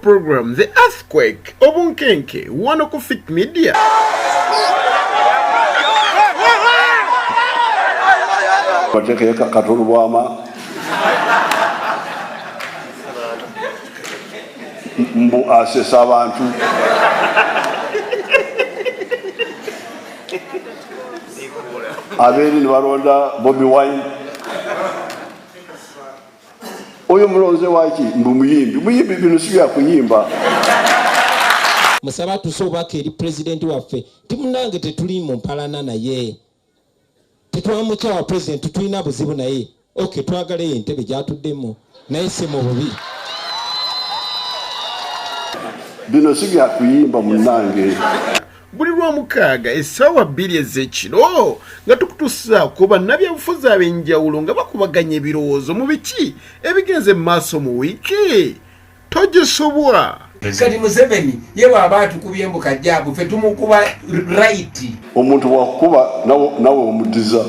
program The Earthquake obunkenke wano ku Fit Media. Bateke katulu bwama mbu asesa abantu abeli nibaronda Bobi Wine oyo mulonze waki mbu muyimbi bino siya kuyimba musaba tusobaka eri president waffe timunange tetuli mu mpalana naye tetwamucha president tulina buzibu naye okay twagale entebe gyatuddemu naye se mu bubi bino siya kuyimba munange buli lwamukaaga essaawa 2 ez'ekiro nga tukutuusa ku bannabyabufuzi ab'enjawulo nga bakubaganya ebirowoozo mu biki ebigenze maaso mu wiiki togisobwa. Kati Museveni yewe abantu kubyembuka jabu fe tumukuba right omuntu wakuba nawe omudiza